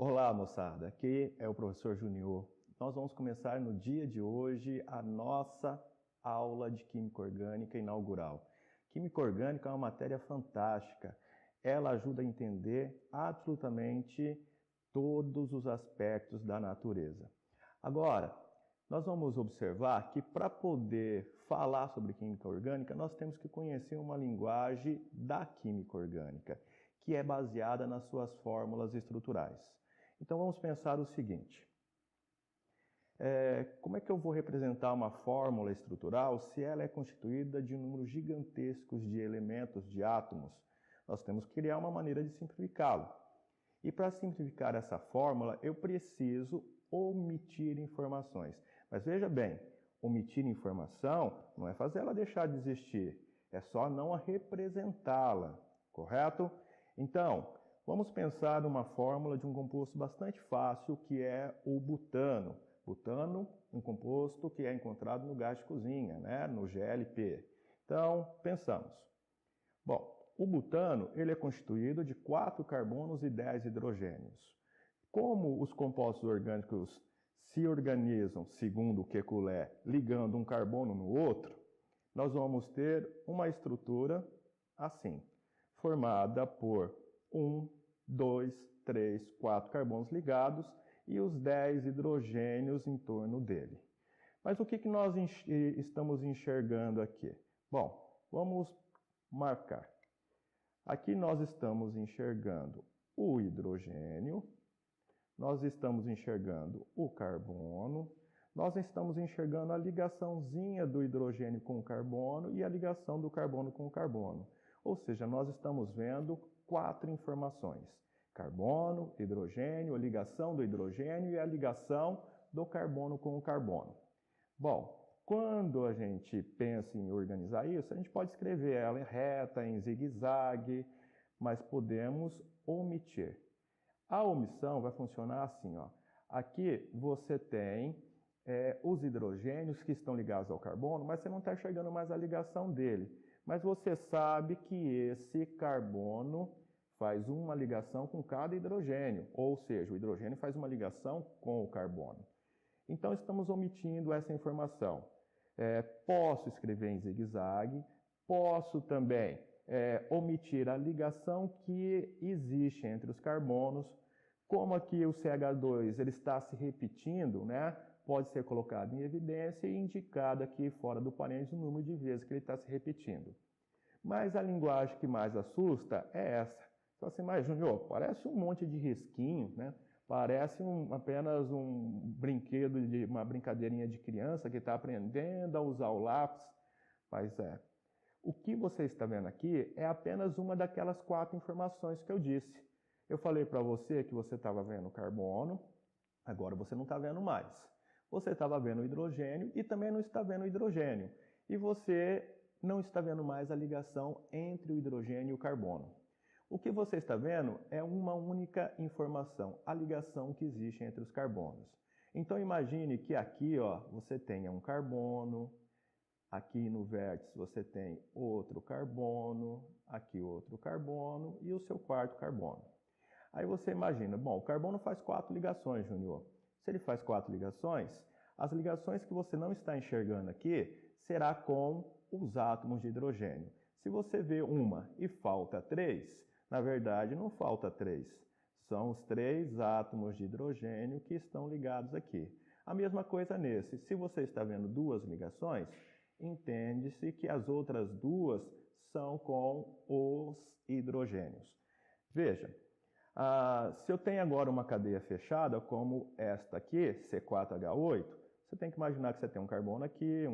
Olá, moçada. Aqui é o professor Junior. Nós vamos começar no dia de hoje a nossa aula de Química Orgânica inaugural. Química Orgânica é uma matéria fantástica. Ela ajuda a entender absolutamente todos os aspectos da natureza. Agora, nós vamos observar que para poder falar sobre Química Orgânica, nós temos que conhecer uma linguagem da Química Orgânica, que é baseada nas suas fórmulas estruturais. Então vamos pensar o seguinte, como é que eu vou representar uma fórmula estrutural se ela é constituída de um número gigantesco de elementos, de átomos? Nós temos que criar uma maneira de simplificá-lo. E para simplificar essa fórmula, eu preciso omitir informações. Mas veja bem, omitir informação não é fazer ela deixar de existir, é só não representá-la, correto? Então, vamos pensar numa fórmula de um composto bastante fácil, que é o butano. Butano, um composto que é encontrado no gás de cozinha, né? No GLP. Então, pensamos. Bom, o butano ele é constituído de 4 carbonos e 10 hidrogênios. Como os compostos orgânicos se organizam, segundo o Kekulé, ligando um carbono no outro, nós vamos ter uma estrutura assim, formada por 1, 2, 3, 4 carbonos ligados e os 10 hidrogênios em torno dele. Mas o que nós estamos enxergando aqui? Bom, vamos marcar. Aqui nós estamos enxergando o hidrogênio, nós estamos enxergando o carbono, nós estamos enxergando a ligaçãozinha do hidrogênio com o carbono e a ligação do carbono com o carbono. Ou seja, nós estamos vendo 4 informações. Carbono, hidrogênio, a ligação do hidrogênio e a ligação do carbono com o carbono. Bom, quando a gente pensa em organizar isso, a gente pode escrever ela em reta, em zigue-zague, mas podemos omitir. A omissão vai funcionar assim, ó. Aqui você tem os hidrogênios que estão ligados ao carbono, mas você não está enxergando mais a ligação dele. Mas você sabe que esse carbono faz uma ligação com cada hidrogênio, ou seja, o hidrogênio faz uma ligação com o carbono. Então estamos omitindo essa informação. Posso escrever em zigue-zague, posso também omitir a ligação que existe entre os carbonos. Como aqui o CH2 ele está se repetindo, né? Pode ser colocado em evidência e indicado aqui fora do parênteses o número de vezes que ele está se repetindo. Mas a linguagem que mais assusta é essa. Então assim, mas Júnior, parece um monte de risquinho, né? Parece apenas um brinquedo, uma brincadeirinha de criança que está aprendendo a usar o lápis. Mas o que você está vendo aqui é apenas uma daquelas 4 informações que eu disse. Eu falei para você que você estava vendo o carbono, agora você não está vendo mais. Você estava vendo o hidrogênio e também não está vendo o hidrogênio. E você não está vendo mais a ligação entre o hidrogênio e o carbono. O que você está vendo é uma única informação, a ligação que existe entre os carbonos. Então imagine que aqui você tenha um carbono, aqui no vértice você tem outro carbono, aqui outro carbono e o seu quarto carbono. Aí você imagina, bom, o carbono faz 4 ligações, Júnior. Se ele faz 4 ligações, as ligações que você não está enxergando aqui será com os átomos de hidrogênio. Se você vê uma e falta 3, na verdade não falta 3. São os 3 átomos de hidrogênio que estão ligados aqui. A mesma coisa nesse. Se você está vendo 2 ligações, entende-se que as outras 2 são com os hidrogênios. Veja. Se eu tenho agora uma cadeia fechada, como esta aqui, C4H8, você tem que imaginar que você tem um carbono aqui,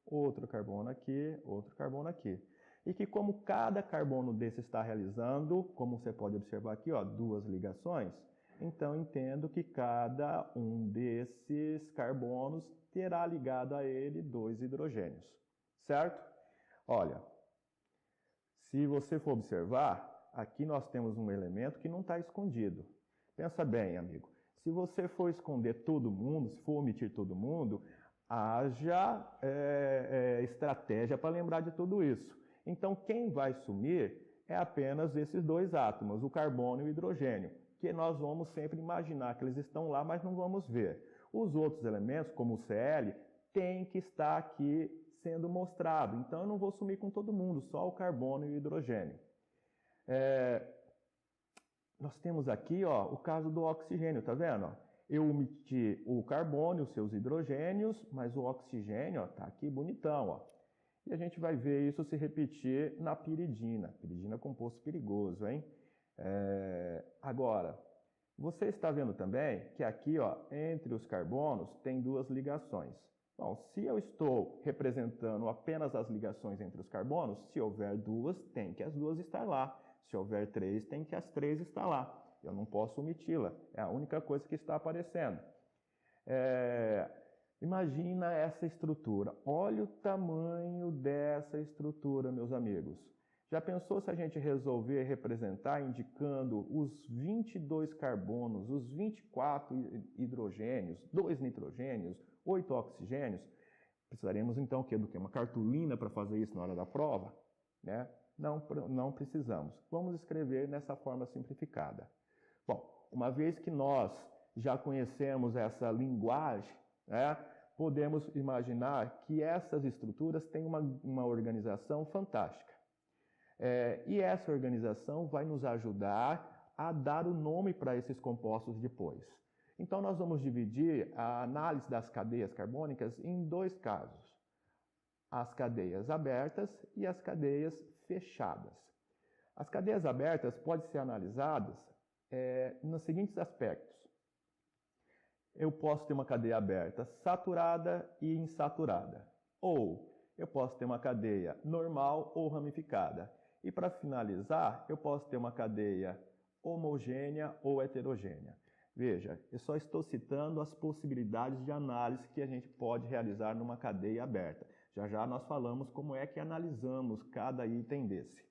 outro carbono aqui, outro carbono aqui. E que como cada carbono desse está realizando, como você pode observar aqui, 2 ligações, então entendo que cada um desses carbonos terá ligado a ele 2 hidrogênios, certo? Olha, se você for observar, aqui nós temos um elemento que não está escondido. Pensa bem, amigo. Se você for esconder todo mundo, se for omitir todo mundo, haja estratégia para lembrar de tudo isso. Então, quem vai sumir é apenas esses dois átomos, o carbono e o hidrogênio, que nós vamos sempre imaginar que eles estão lá, mas não vamos ver. Os outros elementos, como o Cl, tem que estar aqui sendo mostrado. Então, eu não vou sumir com todo mundo, só o carbono e o hidrogênio. Nós temos aqui o caso do oxigênio, tá vendo? Eu omiti o carbono e os seus hidrogênios, mas o oxigênio está aqui bonitão. E a gente vai ver isso se repetir na piridina. Piridina é composto perigoso, hein? Agora, você está vendo também que aqui, entre os carbonos, tem duas ligações. Bom, se eu estou representando apenas as ligações entre os carbonos, se houver duas, tem que as duas estar lá. Se houver três, tem que as três estar lá. Eu não posso omiti-la. É a única coisa que está aparecendo. Imagina essa estrutura. Olha o tamanho dessa estrutura, meus amigos. Já pensou se a gente resolver representar indicando os 22 carbonos, os 24 hidrogênios, 2 nitrogênios, 8 oxigênios? Precisaremos então do que? Uma cartolina para fazer isso na hora da prova? Né? Não precisamos. Vamos escrever nessa forma simplificada. Bom, uma vez que nós já conhecemos essa linguagem, né, podemos imaginar que essas estruturas têm uma organização fantástica. E essa organização vai nos ajudar a dar o nome para esses compostos depois. Então, nós vamos dividir a análise das cadeias carbônicas em dois casos. As cadeias abertas e as cadeias fechadas. As cadeias abertas podem ser analisadas nos seguintes aspectos. Eu posso ter uma cadeia aberta saturada e insaturada. Ou eu posso ter uma cadeia normal ou ramificada. E para finalizar, eu posso ter uma cadeia homogênea ou heterogênea. Veja, eu só estou citando as possibilidades de análise que a gente pode realizar numa cadeia aberta. Já já nós falamos como é que analisamos cada item desse.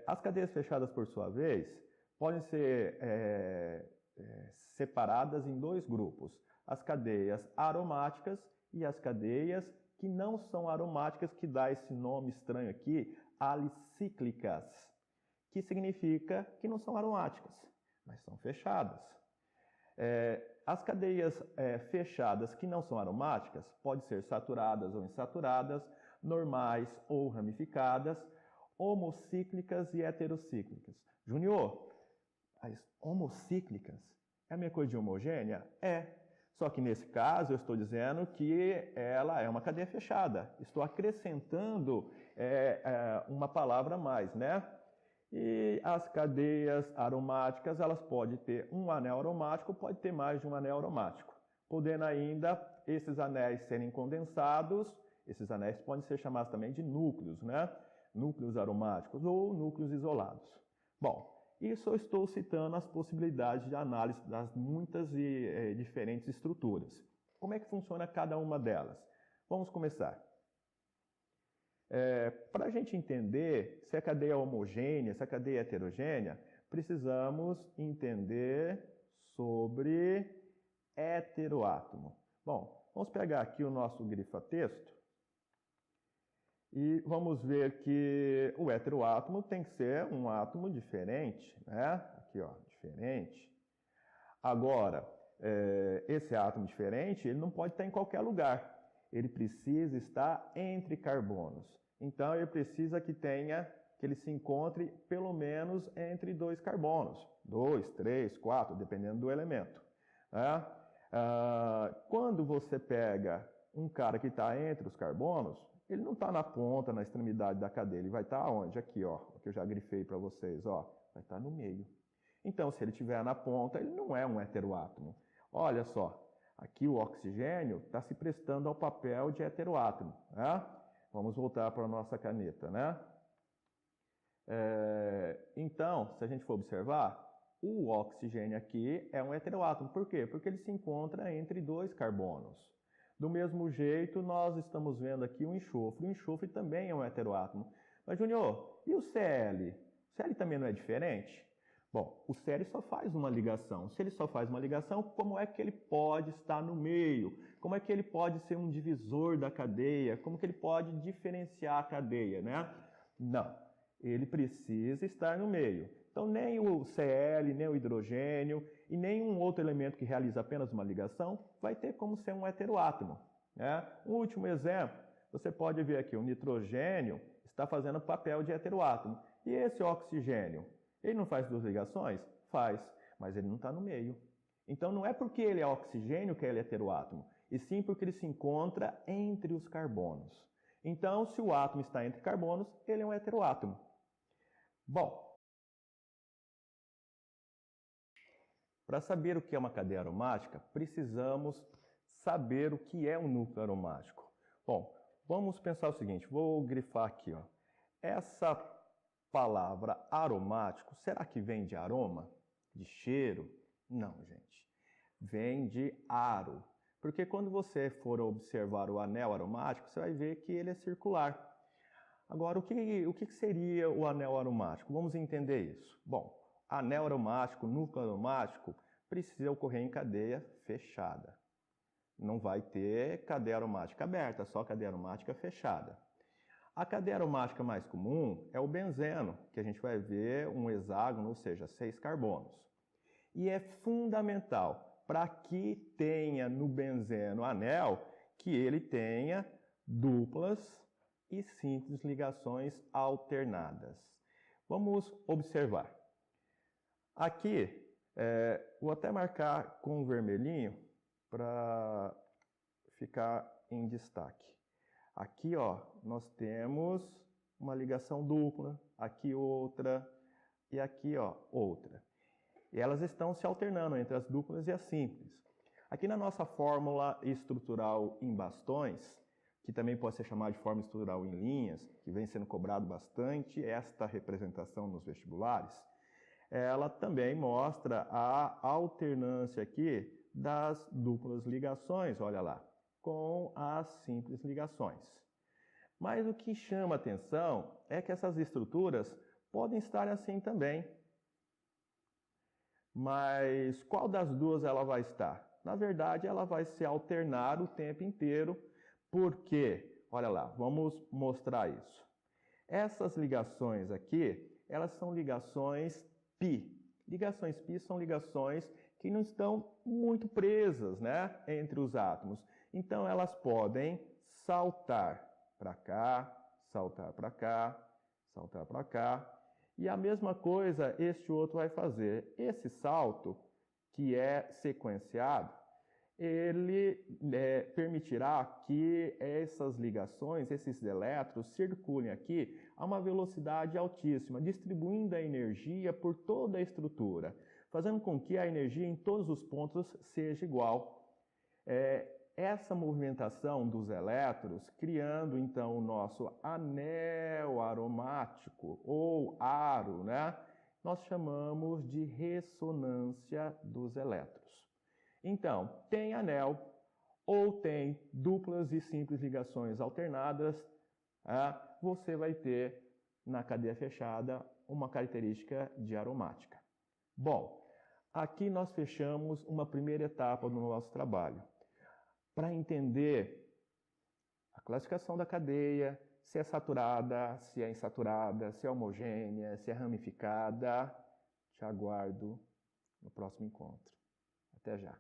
As cadeias fechadas, por sua vez, podem ser separadas em dois grupos. As cadeias aromáticas e as cadeias que não são aromáticas, que dá esse nome estranho aqui, alicíclicas, que significa que não são aromáticas, mas são fechadas. As cadeias fechadas que não são aromáticas podem ser saturadas ou insaturadas, normais ou ramificadas, homocíclicas e heterocíclicas. Júnior, as homocíclicas é a mesma coisa de homogênea? Só que nesse caso eu estou dizendo que ela é uma cadeia fechada. Estou acrescentando uma palavra a mais, né? E as cadeias aromáticas, elas podem ter um anel aromático, pode ter mais de um anel aromático. Podendo ainda esses anéis serem condensados, esses anéis podem ser chamados também de núcleos, né? Núcleos aromáticos ou núcleos isolados. Bom, isso eu estou citando as possibilidades de análise das muitas e diferentes estruturas. Como é que funciona cada uma delas? Vamos começar. Para a gente entender se a cadeia é homogênea, se a cadeia é heterogênea, precisamos entender sobre heteroátomo. Bom, vamos pegar aqui o nosso grifa-texto e vamos ver que o heteroátomo tem que ser um átomo diferente, né? Aqui, diferente. Agora, esse átomo diferente, ele não pode estar em qualquer lugar. Ele precisa estar entre carbonos. Então, ele precisa que ele se encontre pelo menos entre dois carbonos. 2, 3, 4, dependendo do elemento. Né? Quando você pega um cara que está entre os carbonos, ele não está na ponta, na extremidade da cadeia. Ele vai estar onde? Aqui, que eu já grifei para vocês. Vai estar no meio. Então, se ele estiver na ponta, ele não é um heteroátomo. Olha só. Aqui o oxigênio está se prestando ao papel de heteroátomo. Né? Vamos voltar para a nossa caneta. Né? Então, se a gente for observar, o oxigênio aqui é um heteroátomo. Por quê? Porque ele se encontra entre dois carbonos. Do mesmo jeito, nós estamos vendo aqui o enxofre. O enxofre também é um heteroátomo. Mas, Júnior, e o Cl? O Cl também não é diferente? Bom, o Cl só faz uma ligação. Se ele só faz uma ligação, como é que ele pode estar no meio? Como é que ele pode ser um divisor da cadeia? Como que ele pode diferenciar a cadeia, né? Não. Ele precisa estar no meio. Então, nem o Cl, nem o hidrogênio e nenhum outro elemento que realiza apenas uma ligação vai ter como ser um heteroátomo, né? Um último exemplo, você pode ver aqui, o nitrogênio está fazendo papel de heteroátomo. E esse oxigênio, ele não faz duas ligações? Faz, mas ele não está no meio. Então, não é porque ele é oxigênio que ele é heteroátomo, e sim porque ele se encontra entre os carbonos. Então, se o átomo está entre carbonos, ele é um heteroátomo. Bom, para saber o que é uma cadeia aromática, precisamos saber o que é um núcleo aromático. Bom, vamos pensar o seguinte, vou grifar aqui, ó. Essa palavra aromático, será que vem de aroma? De cheiro? Não, gente. Vem de aro. Porque quando você for observar o anel aromático, você vai ver que ele é circular. Agora, o que seria o anel aromático? Vamos entender isso. Bom, anel aromático, núcleo aromático, precisa ocorrer em cadeia fechada. Não vai ter cadeia aromática aberta, só cadeia aromática fechada. A cadeia aromática mais comum é o benzeno, que a gente vai ver um hexágono, ou seja, 6 carbonos. E é fundamental para que tenha no benzeno anel, que ele tenha duplas e simples ligações alternadas. Vamos observar. Aqui, vou até marcar com vermelhinho para ficar em destaque. Aqui, ó, nós temos uma ligação dupla, aqui outra e aqui, ó, outra. E elas estão se alternando entre as duplas e as simples. Aqui na nossa fórmula estrutural em bastões, que também pode ser chamada de fórmula estrutural em linhas, que vem sendo cobrado bastante esta representação nos vestibulares, ela também mostra a alternância aqui das duplas ligações, olha lá, com as simples ligações. Mas o que chama atenção é que essas estruturas podem estar assim também. Mas qual das duas ela vai estar? Na verdade, ela vai se alternar o tempo inteiro, porque, olha lá, vamos mostrar isso. Essas ligações aqui, elas são ligações π. Ligações π são ligações que não estão muito presas, né, entre os átomos. Então, elas podem saltar para cá, saltar para cá, saltar para cá. E a mesma coisa este outro vai fazer. Esse salto, que é sequenciado, ele permitirá que essas ligações, esses elétrons, circulem aqui a uma velocidade altíssima, distribuindo a energia por toda a estrutura, fazendo com que a energia em todos os pontos seja igual. Essa movimentação dos elétrons, criando então o nosso anel aromático, ou aro, né? Nós chamamos de ressonância dos elétrons. Então, tem anel ou tem duplas e simples ligações alternadas, você vai ter na cadeia fechada uma característica de aromática. Bom, aqui nós fechamos uma primeira etapa do nosso trabalho. Para entender a classificação da cadeia, se é saturada, se é insaturada, se é homogênea, se é ramificada, te aguardo no próximo encontro. Até já!